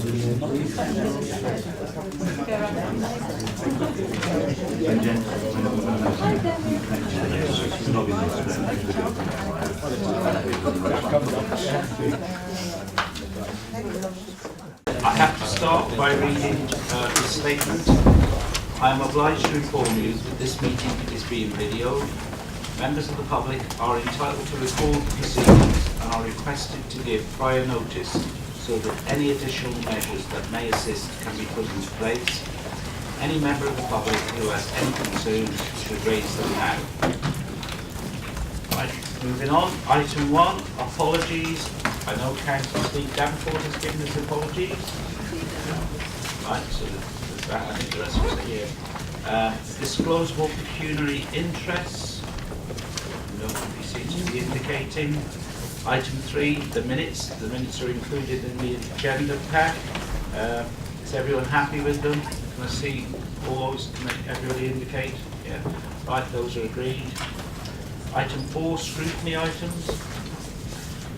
I have to start by reading the statement. I am obliged to inform you that this meeting is being videoed. Members of the public are entitled to record the proceedings and are requested to give prior notice so that any additional measures that may assist can be put into place. Any member of the public who has any concerns should raise them now. Right, moving on. Item 1, apologies. I know Councillor Steve Davenport has given us apologies. Right, so there's that. I think the rest of us are here. Disclosable pecuniary interests. Nobody seems to be indicating. Item 3, the minutes. The minutes are included in the agenda pack. Is everyone happy with them? Can I see all those? Can everybody indicate? Yeah. Right, those are agreed. Item 4, scrutiny items.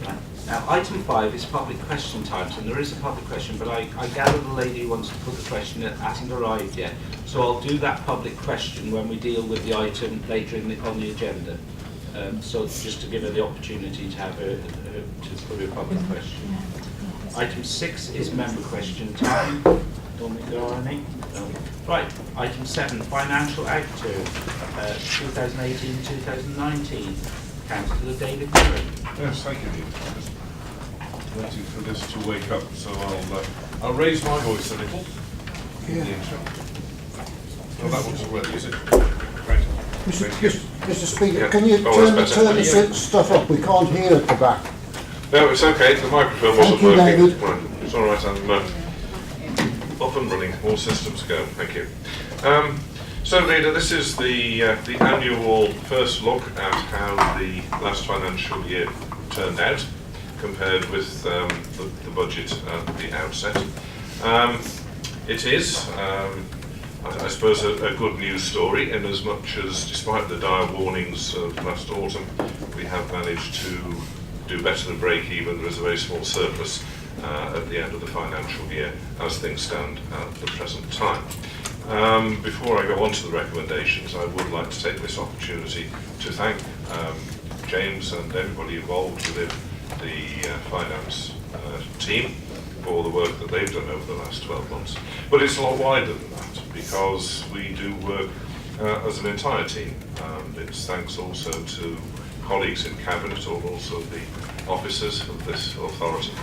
Right. Now, item 5 is public question times, and there is a public question, but I gather the lady who wants to put the question that hasn't arrived yet. So I'll do that public question when we deal with the item later on the agenda. So just to give her the opportunity to have to put her public question. Item 6 is member question time. Don't think there are any. No. Right. Item 7, financial outturn, 2018-2019. Councillor David Curran. Yes, thank you. Waiting for this to wake up, so I'll raise my voice a little. Yeah. Oh, that one's already, is it? Right. Mr. Speaker, can you turn the stuff up? We can't hear at the back. No, it's okay. The microphone wasn't working. Right. It's all right. I'm up and running. All systems go. Thank you. So, Leader, this is the annual first look at how the last financial year turned out, compared with the budget at the outset. It is, I suppose, a good news story, in as much as, despite the dire warnings of last autumn, we have managed to do better than break even. There is a very small surplus at the end of the financial year, as things stand at the present time. Before I go on to the recommendations, I would like to take this opportunity to thank James and everybody involved within the finance team for the work that they've done over the last 12 months. But it's a lot wider than that, because we do work as an entire team. It's thanks also to colleagues in Cabinet, or also the officers of this authority,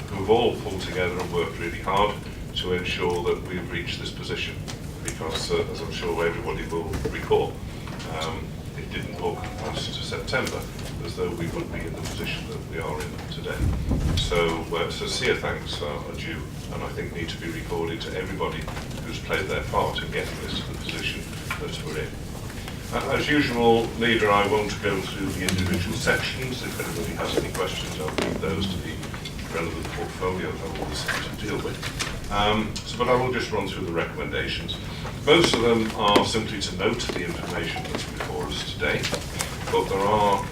who've all pulled together and worked really hard to ensure that we've reached this position, because as I'm sure everybody will recall, it didn't look last September as though we would be in the position that we are in today. So sincere thanks are due, and I think need to be recorded to everybody who's played their part in getting this to the position that we're in. As usual, Leader, I won't go through the individual sections. If anybody has any questions, I'll leave those to the relevant portfolio holders to deal with. But I will just run through the recommendations. Most of them are simply to note the information that's before us today, but there are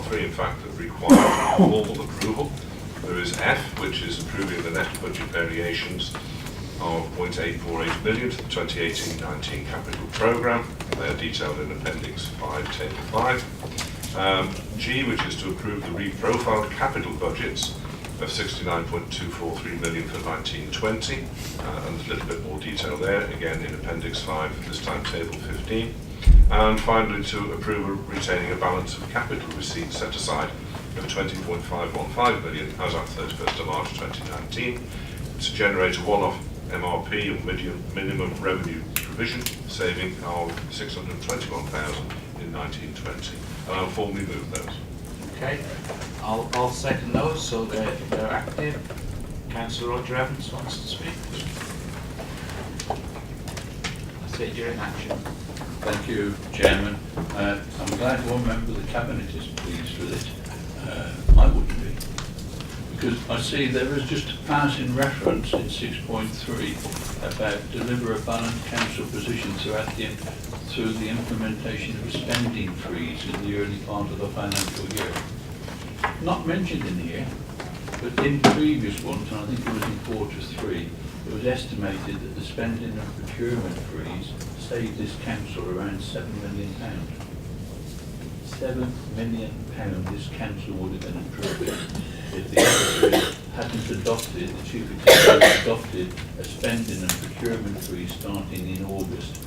three in fact, that require formal approval. There is F, which is approving the net budget variations of 0.848 million to the 2018-19 capital programme. They are detailed in Appendix 5, Table 5. G, which is to approve the reprofiled capital budgets of 69.243 million for 1920, and a little bit more detail there, again in Appendix 5, this time Table 15. And finally, to approve retaining a balance of capital receipts set aside of 20.515 million as at 31st of March 2019 to generate a one-off MRP, or minimum revenue provision, saving of 621,000 in 1920. And I'll formally move those. Okay, I'll second those, so they're active. Councillor Roger Evans wants to speak. That's it, you're in action. Thank you, Chairman. I'm glad one member of the Cabinet is pleased with it. I wouldn't be, because I see there is just a passing reference in 6.3 about deliver a balanced council position through the implementation of a spending freeze in the early part of the financial year. Not mentioned in here, but But in previous ones, and I think it was in Q3, it was estimated that the spending and procurement freeze saved this council around £7 million. £7 million this council would have been improving if the officers hadn't adopted, the chief executive adopted a spending and procurement freeze starting in August.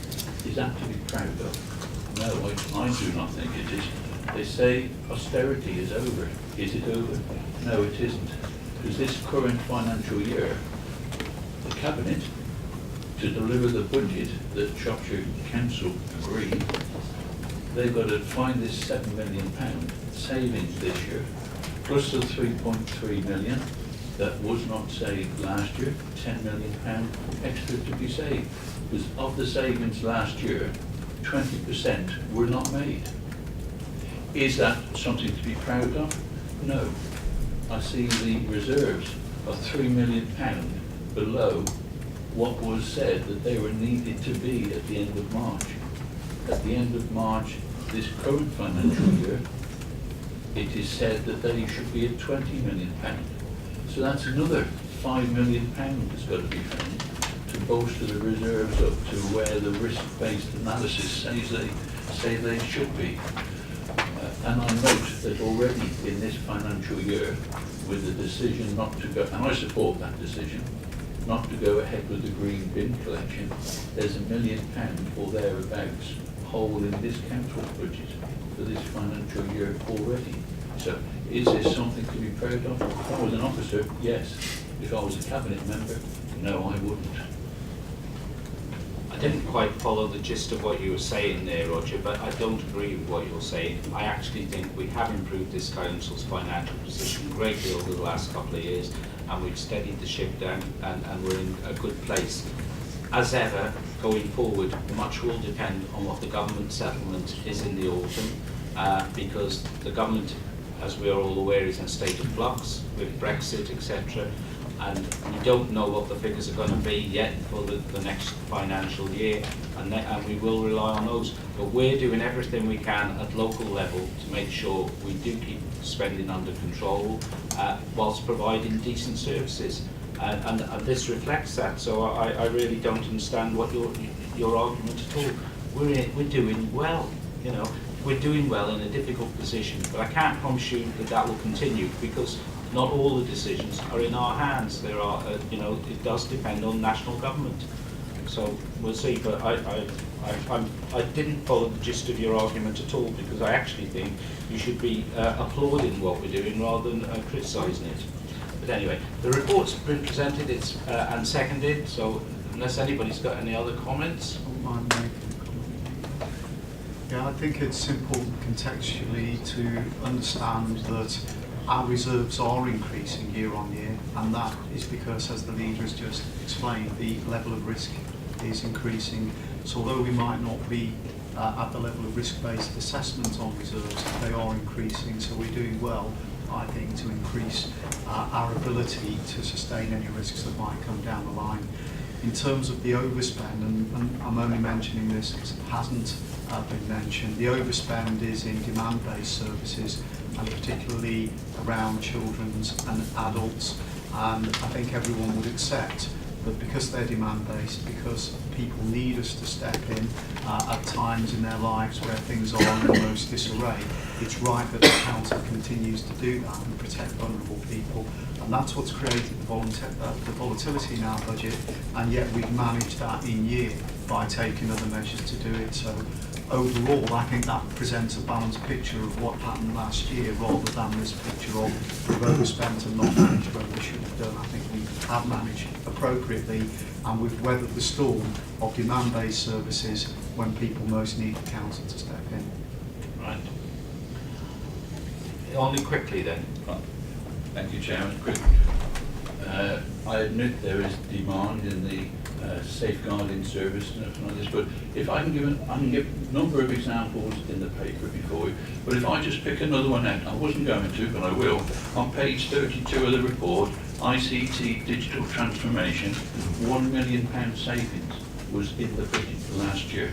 Is that to be proud of? No, I do not think it is. They say austerity is over. Is it over? No, it isn't. Because this current financial year, the Cabinet, to deliver the budget that Shropshire Council agreed, they've got to find this £7 million savings this year, plus the 3.3 million that was not saved last year, £10 million extra to be saved. Because of the savings last year, 20% were not made. Is that something to be proud of? No. I see the reserves of £3 million below what was said that they were needed to be at the end of March. At the end of March, this current financial year, it is said that they should be at £20 million. So that's another £5 million that's got to be found to bolster the reserves up to where the risk-based analysis say they should be. And I note that already in this financial year, with the decision not to go, and I support that decision, not to go ahead with the green bin collection, there's £1 million or thereabouts hole in this council's budget for this financial year already. So is this something to be proud of? If I was an officer, yes. If I was a cabinet member, no, I wouldn't. I didn't quite follow the gist of what you were saying there, Roger, but I don't agree with what you're saying. I actually think we have improved this council's financial position a great deal over the last couple of years, and we've steadied the ship down, and we're in a good place. As ever, going forward, much will depend on what the government settlement is in the autumn, because the government, as we are all aware, is in a state of flux with Brexit, etc. And we don't know what the figures are going to be yet for the next financial year, and we will rely on those. But we're doing everything we can at local level to make sure we do keep spending under control, whilst providing decent services. And this reflects that. So I really don't understand what your argument at all. We're doing well, you know. We're doing well in a difficult position, but I can't promise you that will continue, because not all the decisions are in our hands. There are, it does depend on national government. So we'll see. But I didn't follow the gist of your argument at all, because I actually think you should be applauding what we're doing rather than criticising it. But anyway, the report's been presented, and seconded. So unless anybody's got any other comments. Yeah, I think it's important contextually to understand that our reserves are increasing year on year, and that is because, as the leader has just explained, the level of risk is increasing. So although we might not be at the level of risk-based assessment on reserves, they are increasing. So we're doing well, I think, to increase our ability to sustain any risks that might come down the line. In terms of the overspend, and I'm only mentioning this because it hasn't been mentioned, the overspend is in demand-based services, and particularly around children's and adults. And I think everyone would accept that because they're demand-based, because people need us to step in at times in their lives where things are in the most disarray, it's right that the council continues to do that and protect vulnerable people. And that's what's created the volatility in our budget, and yet we've managed that in year by taking other measures to do it. So overall, I think that presents a balanced picture of what happened last year, rather than this picture of we've overspent and not managed what we should have done. I think we have managed appropriately, and we've weathered the storm of demand-based services when people most need the council to step in. Right. Only quickly then. Thank you, Chairman. Quick. I admit there is demand in the safeguarding service and everything like this, but if I can give a number of examples in the paper before you, but if I just pick another one out, I wasn't going to, but I will. On page 32 of the report, ICT digital transformation, £1 million savings was in the budget for last year.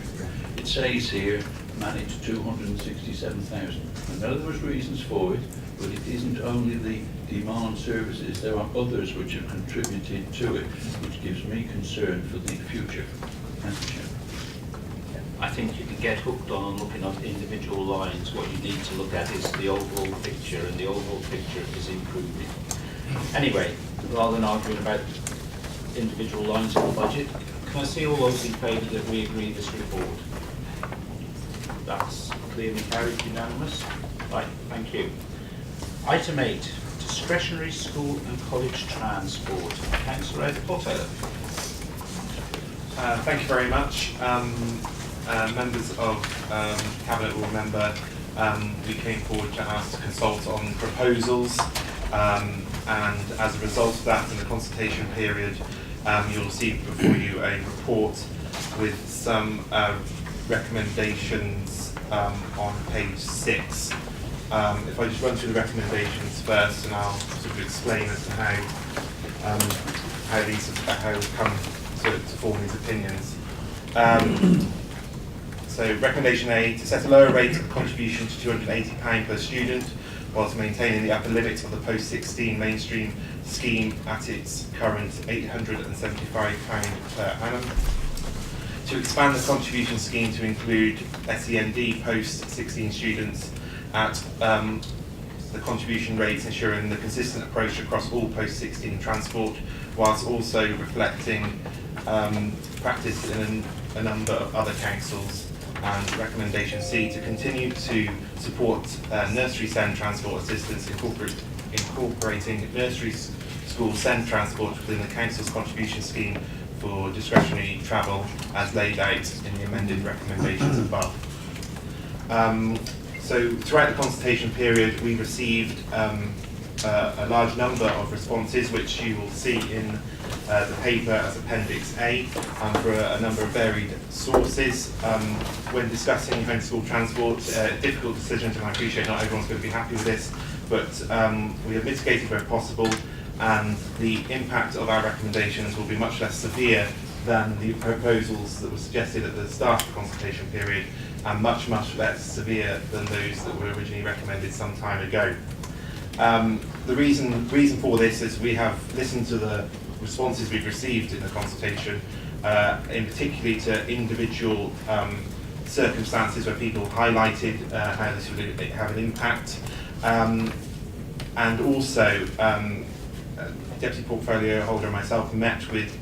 It says here, managed 267,000. I know there was reasons for it, but it isn't only the demand services, there are others which have contributed to it, which gives me concern for the future. Thank you, Chairman. I think you can get hooked on looking at individual lines. What you need to look at is the overall picture, and the overall picture is improving. Anyway, rather than arguing about individual lines of the budget, can I see all those in favour that we agree this report? That's clearly carried, unanimous. Right, thank you. Item 8, discretionary school and college transport. Councillor Ed Potter. Thank you very much. Members of Cabinet will remember we came forward to ask to consult on proposals, and as a result of that, in the consultation period, you'll see before you a report with some recommendations on page 6. If I just run through the recommendations first, and I'll sort of explain as to how we come to form these opinions. So recommendation A, to set a lower rate of contribution to £280 per student, whilst maintaining the upper limit of the post-16 mainstream scheme at its current £875 per annum. To expand the contribution scheme to include SEND post-16 students at the contribution rates, ensuring the consistent approach across all post-16 transport, whilst also reflecting practice in a number of other councils. And recommendation C, to continue to support nursery SEND transport assistance, incorporating nursery school SEND transport within the council's contribution scheme for discretionary travel as laid out in the amended recommendations above. So throughout the consultation period, we received a large number of responses, which you will see in the paper as Appendix A, for a number of varied sources. When discussing homeschool transport, difficult decisions, and I appreciate not everyone's going to be happy with this, but we have mitigated where possible, and the impact of our recommendations will be much less severe than the proposals that were suggested at the start of the consultation period, and much, much less severe than those that were originally recommended some time ago. The reason for this is we have listened to the responses we've received in the consultation, in particularly to individual circumstances where people highlighted how this would have an impact, and also Deputy Portfolio Holder and myself met with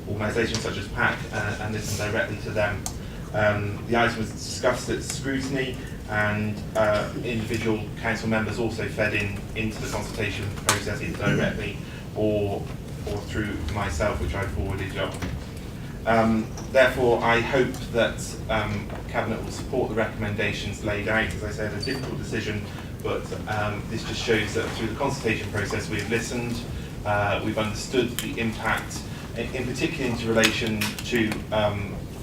organisations such as PAC and listened directly to them. The item was discussed at scrutiny, and individual council members also fed into the consultation process either directly or through myself, which I forwarded on. Therefore, I hope that Cabinet will support the recommendations laid out. As I said, a difficult decision, but this just shows that through the consultation process we've listened, we've understood the impact, in particular into relation to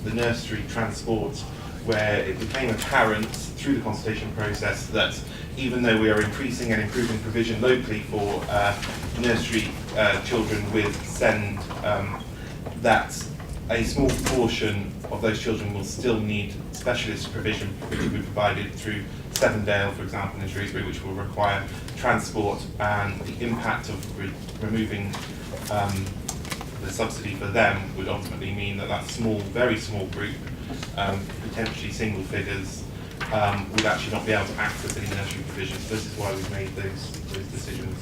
the nursery transport, where it became apparent through the consultation process that even though we are increasing and improving provision locally for nursery children with SEND, that a small proportion of those children will still need specialist provision, which will be provided through Sevendale, for example, in Shrewsbury, which will require transport, and the impact of removing the subsidy for them would ultimately mean that that small, very small group, potentially single figures, would actually not be able to access any nursery provision. So this is why we've made those decisions.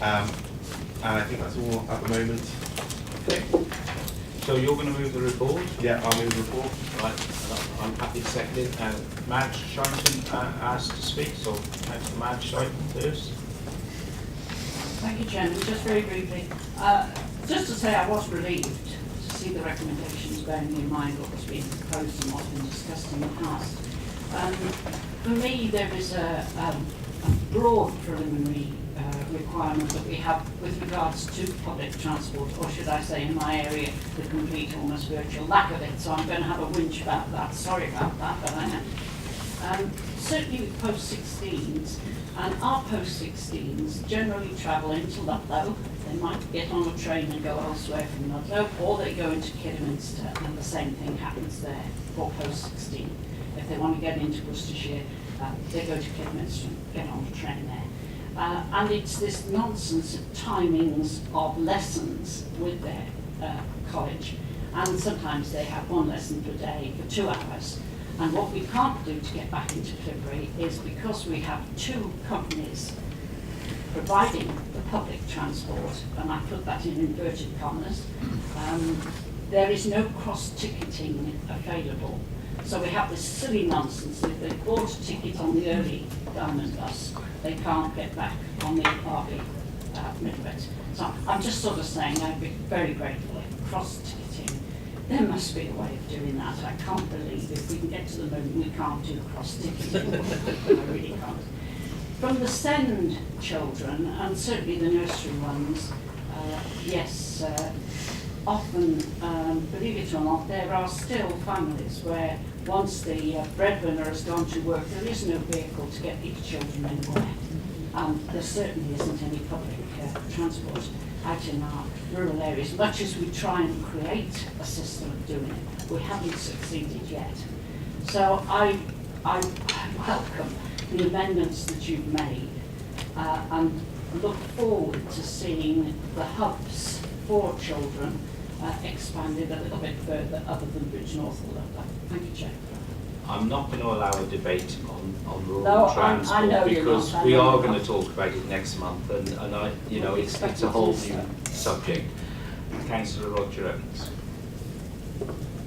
And I think that's all at the moment. Okay. So you're going to move the report? Yeah, I'll move the report. Right, I'm happy to second it. Madge Shyton asked to speak, so Councillor Madge Shyton first. Thank you, Chairman. Just very briefly, just to say I was relieved to see the recommendations bearing in mind what was being proposed and what's been discussed in the past. For me, there is a broad preliminary requirement that we have with regards to public transport, or should I say in my area, the complete, almost virtual lack of it. So I'm going to have a whinge about that. Sorry about that, but I am. Certainly with post-16s, and our post-16s generally travel into Ludlow. They might get on a train and go elsewhere from Ludlow, or they go into Kidderminster, and the same thing happens there for post-16. If they want to get into Worcestershire, they go to Kidderminster and get on a train there. And it's this nonsense of timings of lessons with their college. And sometimes they have one lesson per day for 2 hours. And what we can't do to get back into Clibberry is, because we have 2 companies providing the public transport, and I put that in inverted commas, there is no cross-ticketing available. So we have this silly nonsense that if they bought a ticket on the early Diamond bus, they can't get back on the RB Midwest. So I'm just sort of saying I'd be very grateful if cross-ticketing, there must be a way of doing that. I can't believe if we can get to the moon we can't do cross-ticketing. I really can't. From the SEND children, and certainly the nursery ones, yes, often, believe it or not, there are still families where once the breadwinner has gone to work, there is no vehicle to get these children anywhere. There certainly isn't any public transport out in our rural areas. Much as we try and create a system of doing it, we haven't succeeded yet. So I welcome the amendments that you've made and look forward to seeing the hubs for children expanded a little bit further other than Bridge North or Ludlow. Thank you, Chair. I'm not going to allow a debate on rural No, transport I know you're because not. I we know are you're going not. to talk about it next month, and I, you know, it's a whole new subject. Councillor Roger Evans.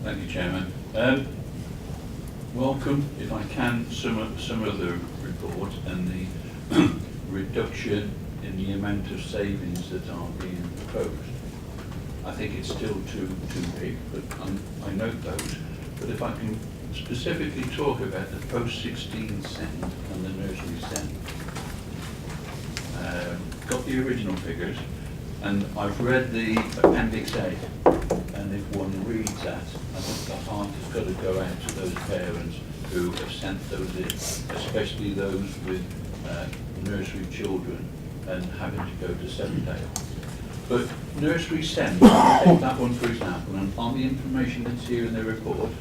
Thank you, Chairman. Welcome, if I can, some of the report and the reduction in the amount of savings that are being proposed. I think it's still too big, but I note those. But if I can specifically talk about the post-16 SEND and the nursery SEND. Got the original figures, and I've read the Appendix A, and if one reads that, I think the heart has got to go out to those parents who have sent those in, especially those with nursery children and having to go to Sevendale. But nursery SEND, take that one for example, and on the information that's here in the report,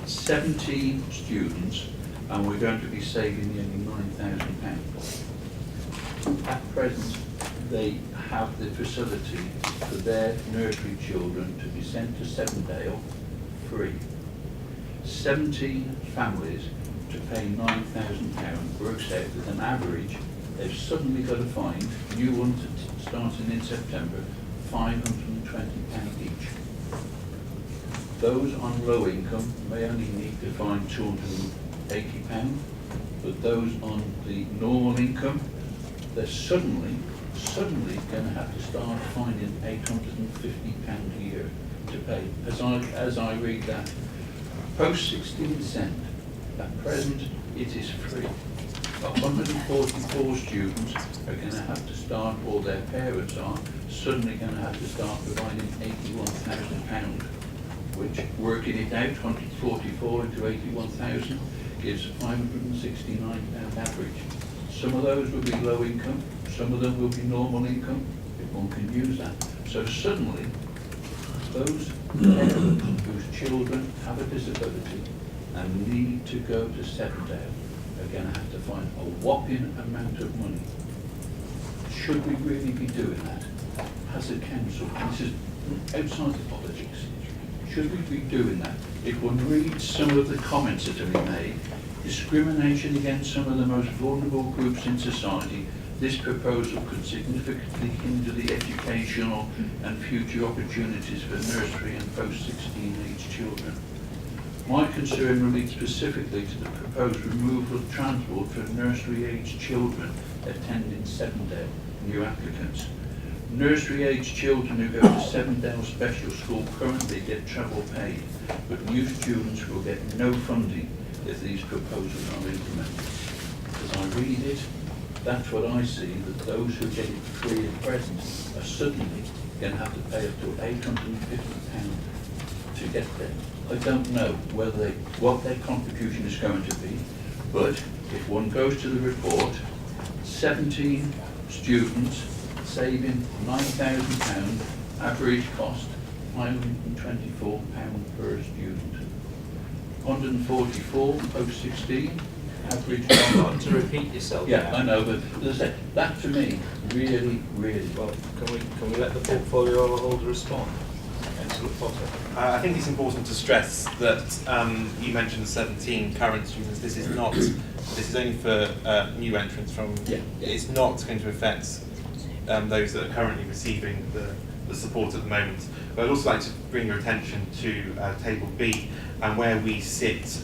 17 students, and we're going to be saving nearly £9,000. At present, they have the facility for their nursery children to be sent to Sevendale free. 17 families to pay £9,000 works out with an average. They've suddenly got to find new ones starting in September, £520 each. Those on low income may only need to find £280, but those on the normal income, they're suddenly going to have to start finding £850 a year to pay. As I read that, post-16 SEND, at present it is free. 144 students are going to have to start, or their parents are, suddenly going to have to start providing £81,000, which, working it out, 144 into 81,000 gives £569 average. Some of those will be low income, some of them will be normal income, if one can use that. So suddenly, those parents whose children have a disability and need to go to Sevendale are going to have to find a whopping amount of money. Should we really be doing that as a council? This is outside the politics. Should we be doing that? If one reads some of the comments that have been made, discrimination against some of the most vulnerable groups in society, this proposal could significantly hinder the educational and future opportunities for nursery and post-16 age children. My concern relates specifically to the proposed removal of transport for nursery-age children attending Sevendale, new applicants. Nursery-age children who go to Sevendale Special School currently get travel paid, but new students will get no funding if these proposals are implemented. As I read it, that's what I see, that those who get it free at present are suddenly going to have to pay up to £850 to get there. I don't know what their contribution is going to be, but if one goes to the report, 17 students saving £9,000, average cost £524 per student. 144 post-16, average Not to repeat yourself. Yeah, now. I know, but as I say, that to me, really, really Well, can we let the portfolio holder respond? Councillor Potter. I think it's important to stress that you mentioned 17 current students. This is not. This is only for new entrants from. Yeah. It's not going to affect those that are currently receiving the support at the moment. But I'd also like to bring your attention to Table B and where we sit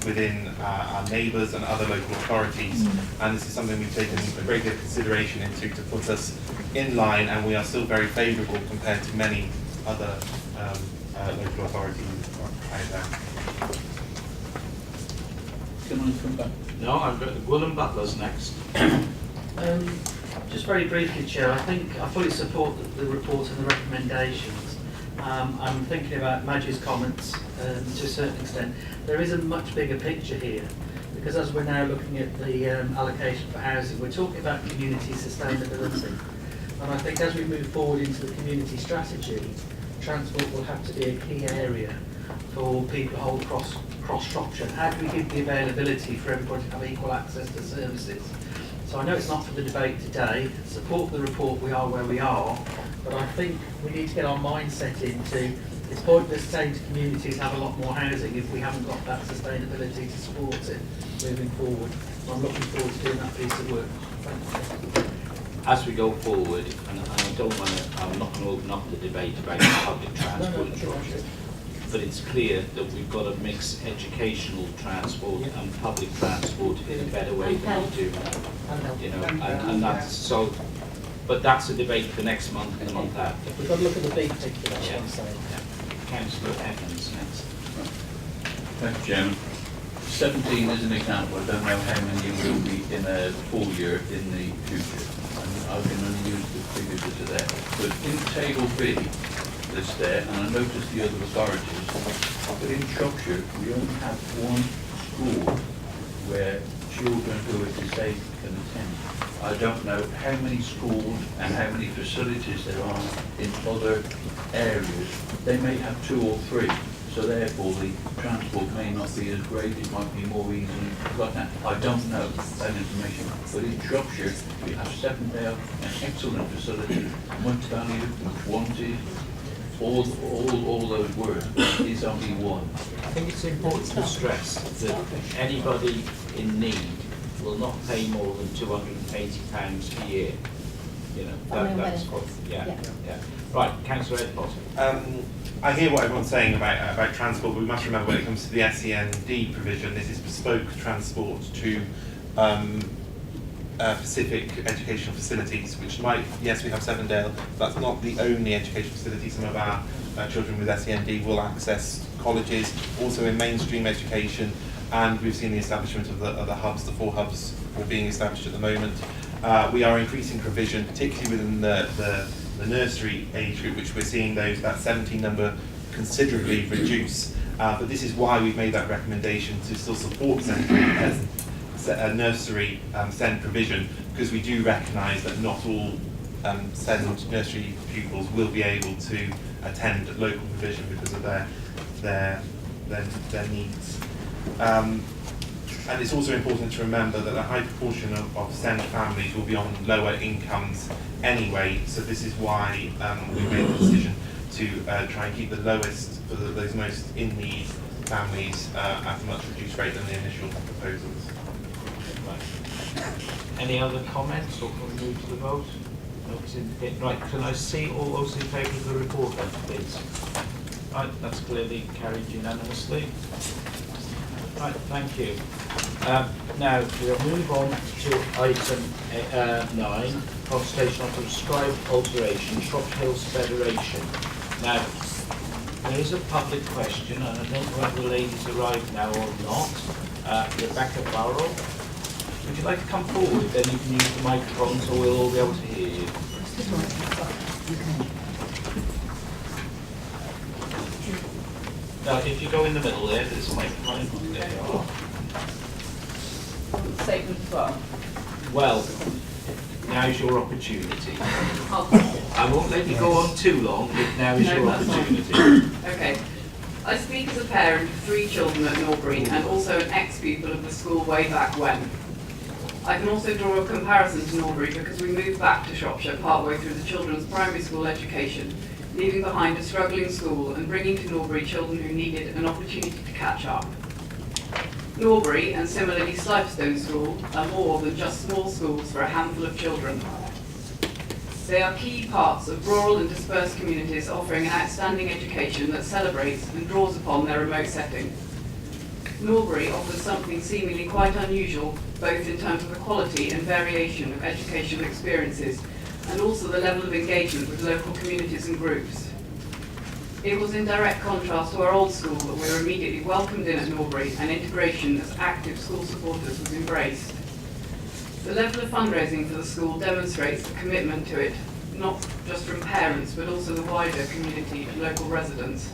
within our neighbours and other local authorities. And this is something we've taken a great deal of consideration into to put us in line, and we are still very favourable compared to many other local authorities out there. Can I come back? No, I've got Willem Butler's next. Just very briefly, Chair, I fully support the report and the recommendations. I'm thinking about Madge's comments to a certain extent. There is a much bigger picture here, because as we're now looking at the allocation for housing, we're talking about community sustainability. And I think as we move forward into the community strategy, transport will have to be a key area for people whole across Shropshire. How do we give the availability for everybody to have equal access to services? So I know it's not for the debate today, support the report, we are where we are, but I think we need to get our mindset into, it's pointless saying to communities have a lot more housing if we haven't got that sustainability to support it moving forward. So I'm looking forward to doing that piece of work. Thank you. As we go forward, and I don't want to, I'm not going to open up the debate about public transport in Shropshire, but it's clear that we've got to mix educational transport and public transport in a better way than we do now. You know, and that's so. But that's a debate for next month and the month after. We've got to look at the big picture, that's what Yeah. I'm saying. Councillor Evans next. Thank you, Chairman. 17 is an example. I don't know how many will be in a full year in the future. And I can only use the figures that are there. But in Table B, that's there, and I noticed the other authorities, but in Shropshire, we only have one school where children who are disabled can attend. I don't know how many schools and how many facilities there are in other areas. They may have 2 or 3, so therefore the transport may not be as great, it might be more easily got at. I don't know that information, but in Shropshire, we have Sevendale, an excellent facility, much valued, much wanted, all those words, is only one. I think it's important to stress that anybody in need will not pay more than £280 a year. You know, that's what, yeah. Right, Councillor Ed Potter. I hear what everyone's saying about transport, but we must remember when it comes to the SEND provision, this is bespoke transport to specific educational facilities, which might, yes, we have Sevendale, but that's not the only educational facility. Some of our children with SEND will access colleges, also in mainstream education, and we've seen the establishment of the hubs, the 4 hubs are being established at the moment. We are increasing provision, particularly within the nursery age group, which we're seeing that 17 number considerably reduce. But this is why we've made that recommendation to still support nursery SEND provision, because we do recognise that not all SEND nursery pupils will be able to attend local provision because of their needs. And it's also important to remember that a high proportion of SEND families will be on lower incomes anyway, so this is why we made the decision to try and keep the lowest for those most in need families at a much reduced rate than the initial proposals. Any other comments, or can we move to the vote? Right, can I see all those in favour of the report then, please? Right, that's clearly carried unanimously. Right, thank you. Now, we'll move on to item 9, consultation on prescribed alteration, Shropshire Hills Federation. Now, there is a public question, and I don't know whether the lady's arrived now or not. Rebecca Burrell. Would you like to come forward? Then you can use the microphone so we'll all be able to hear you. Now, if you go in the middle there's a microphone. There you are. Statement as well. Well, now's your opportunity. I won't let you go on too long, but now is your opportunity. Okay. I speak as a parent of 3 children at Norbury and also an ex-pupil of the school way back when. I can also draw a comparison to Norbury because we moved back to Shropshire partway through the children's primary school education, leaving behind a struggling school and bringing to Norbury children who needed an opportunity to catch up. Norbury, and similarly Slipestone School, are more than just small schools for a handful of children. They are key parts of rural and dispersed communities offering an outstanding education that celebrates and draws upon their remote setting. Norbury offers something seemingly quite unusual, both in terms of the quality and variation of educational experiences, and also the level of engagement with local communities and groups. It was in direct contrast to our old school that we were immediately welcomed in at Norbury, and integration as active school supporters was embraced. The level of fundraising for the school demonstrates the commitment to it, not just from parents, but also the wider community and local residents.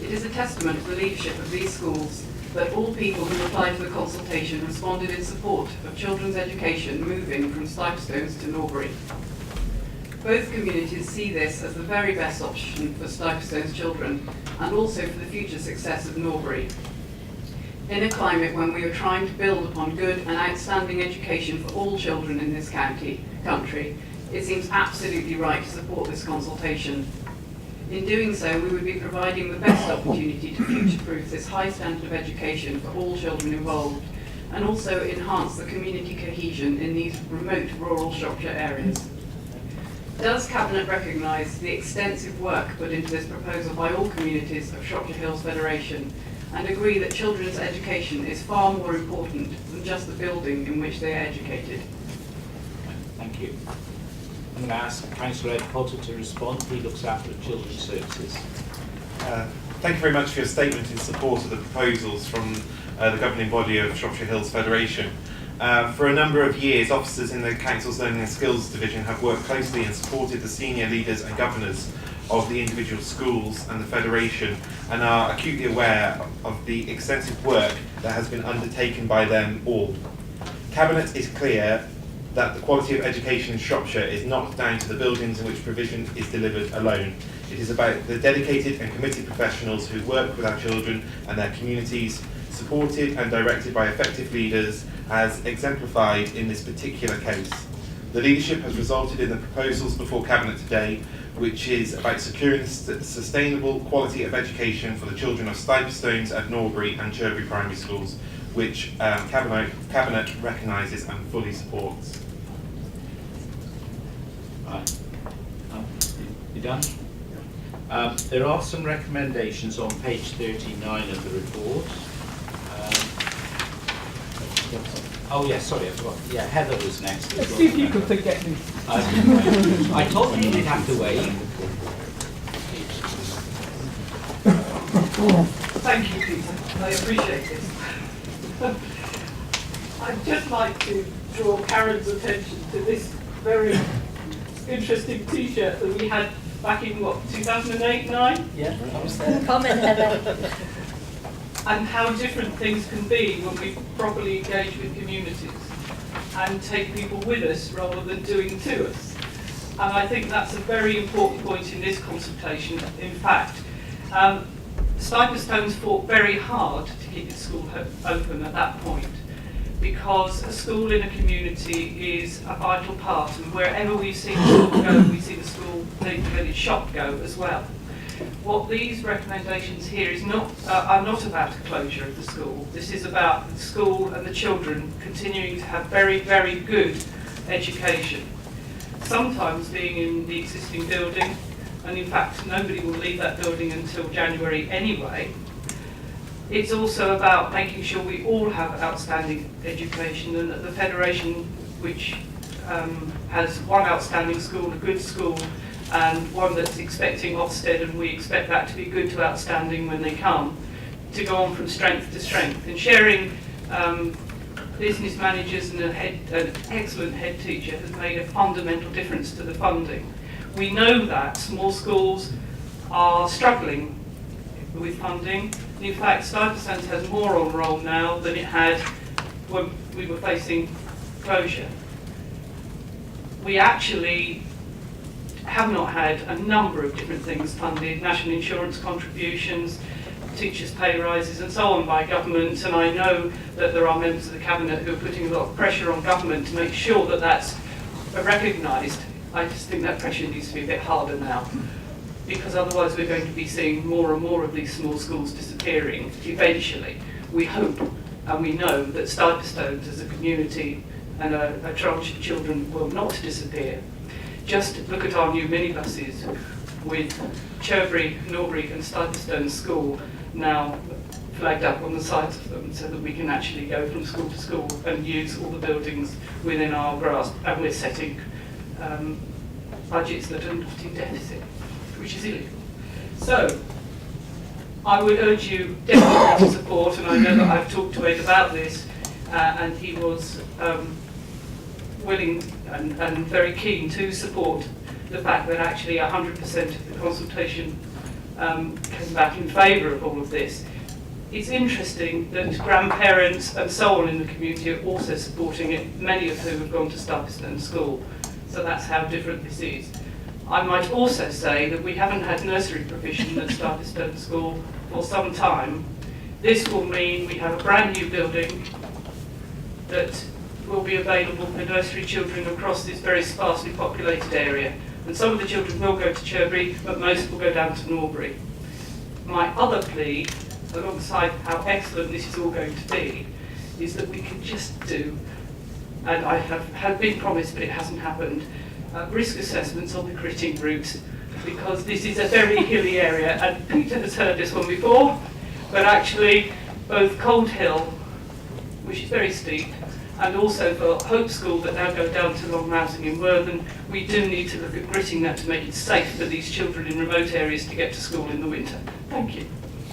It is a testament to the leadership of these schools that all people who applied to the consultation responded in support of children's education moving from Slipestones to Norbury. Both communities see this as the very best option for Slipestones children and also for the future success of Norbury. In a climate when we are trying to build upon good and outstanding education for all children in this country, it seems absolutely right to support this consultation. In doing so, we would be providing the best opportunity to future-proof this high standard of education for all children involved, and also enhance the community cohesion in these remote rural Shropshire areas. Does Cabinet recognise the extensive work put into this proposal by all communities of Shropshire Hills Federation, and agree that children's education is far more important than just the building in which they are educated? Thank you. I'm going to ask Councillor Ed Potter to respond. He looks after children's services. Thank you very much for your statement in support of the proposals from the governing body of Shropshire Hills Federation. For a number of years, officers in the Council's Learning and Skills Division have worked closely and supported the senior leaders and governors of the individual schools and the Federation, and are acutely aware of the extensive work that has been undertaken by them all. Cabinet is clear that the quality of education in Shropshire is not down to the buildings in which provision is delivered alone. It is about the dedicated and committed professionals who work with our children and their communities, supported and directed by effective leaders, as exemplified in this particular case. The leadership has resulted in the proposals before Cabinet today, which is about securing the sustainable quality of education for the children of Slipestones at Norbury and Cherbury primary schools, which Cabinet recognises and fully supports. Right. You done? There are some recommendations on page 39 of the report. Oh yes, sorry, I forgot. Yeah, Heather was next. Let's see if you can forget me. I told you you'd have to wait. Thank you, Peter. I appreciate it. I'd just like to draw Karen's attention to this very interesting T-shirt that we had back in, what, 2008-9? Yeah, I was there. Comment, Heather. And how different things can be when we properly engage with communities and take people with us rather than doing to us. And I think that's a very important point in this consultation. In fact, Slipestones fought very hard to keep its school open at that point, because a school in a community is a vital part, and wherever we've seen the school go, we see the school, the village shop go as well. What these recommendations here are not about the closure of the school. This is about the school and the children continuing to have very, very good education. Sometimes being in the existing building, and in fact nobody will leave that building until January anyway. It's also about making sure we all have outstanding education, and that the Federation, which has one outstanding school, a good school, and one that's expecting Ofsted, and we expect that to be good to outstanding when they come, to go on from strength to strength. And sharing business managers and an excellent head teacher has made a fundamental difference to the funding. We know that small schools are struggling with funding. In fact, Slipestones has more on roll now than it had when we were facing closure. We actually have not had a number of different things funded, national insurance contributions, teachers' pay rises and so on by government, and I know that there are members of the Cabinet who are putting a lot of pressure on government to make sure that that's recognised. I just think that pressure needs to be a bit harder now, because otherwise we're going to be seeing more and more of these small schools disappearing eventually. We hope and we know that Stiperstones as a community and a tranche of children will not disappear. Just look at our new minibuses with Cherbury, Norbury and Stiperstone School now flagged up on the sides of them, so that we can actually go from school to school and use all the buildings within our grasp, and we're setting budgets that are not in deficit, which is illegal. So, I would urge you definitely to support, and I know that I've talked to Ed about this, and he was willing and very keen to support the fact that actually 100% of the consultation came back in favour of all of this. It's interesting that grandparents and so on in the community are also supporting it, many of whom have gone to Stiperstone School. So that's how different this is. I might also say that we haven't had nursery provision at Stiperstone School for some time. This will mean we have a brand new building that will be available for nursery children across this very sparsely populated area. And some of the children will go to Cherbury, but most will go down to Norbury. My other plea, alongside how excellent this is all going to be, is that we can just do, and I have been promised but it hasn't happened, risk assessments on the gritting routes, because this is a very hilly area, and Peter has heard this one before, but actually both Cold Hill, which is very steep, and also for Hope School that now go down to Long Mousing in Worthing, we do need to look at gritting that to make it safe for these children in remote areas to get to school in the winter. Thank you.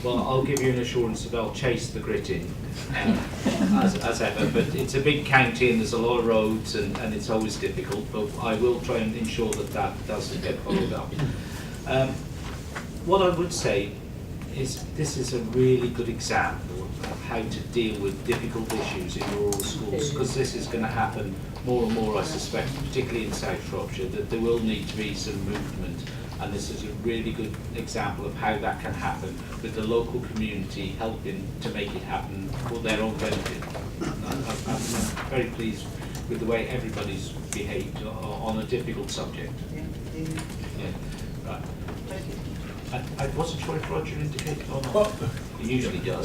Well, I'll give you an assurance that I'll chase the gritting as ever, but it's a big county and there's a lot of roads and it's always difficult, but I will try and ensure that that doesn't get followed up. What I would say is this is a really good example of how to deal with difficult issues in rural schools, because this is going to happen more and more, I suspect, particularly in South Shropshire, that there will need to be some movement, and this is a really good example of how that can happen, with the local community helping to make it happen for their own benefit. I'm very pleased with the way everybody's behaved on a difficult subject. Yeah. Right. I wasn't sure if Roger indicated or not. He usually does.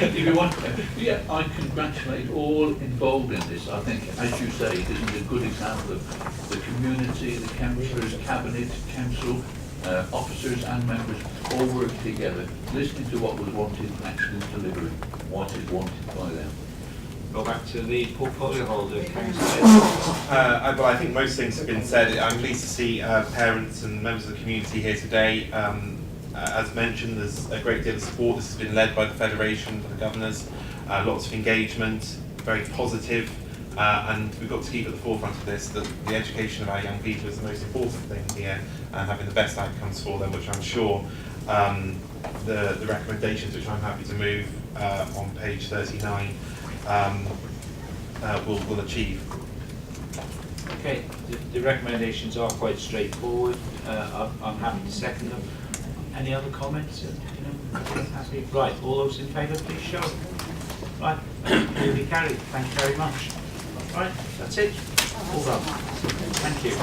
If you want, yeah, I congratulate all involved in this. I think, as you say, this is a good example of the community, the councillors, cabinet, council, officers and members all working together, listening to what was wanted and actually delivering what is wanted by them. Go back to the portfolio holder, Councillor. Well, I think most things have been said. I'm pleased to see parents and members of the community here today. As mentioned, there's a great deal of support. This has been led by the Federation, by the governors, lots of engagement, very positive, and we've got to keep at the forefront of this, that the education of our young people is the most important thing here, and having the best outcomes for them, which I'm sure the recommendations, which I'm happy to move on page 39, will achieve. Okay, the recommendations are quite straightforward. I'm happy to second them. Any other comments? Happy? Right, all those in favour, please show. Right, will be carried. Thank you very much. Right, that's it. All done. Thank you.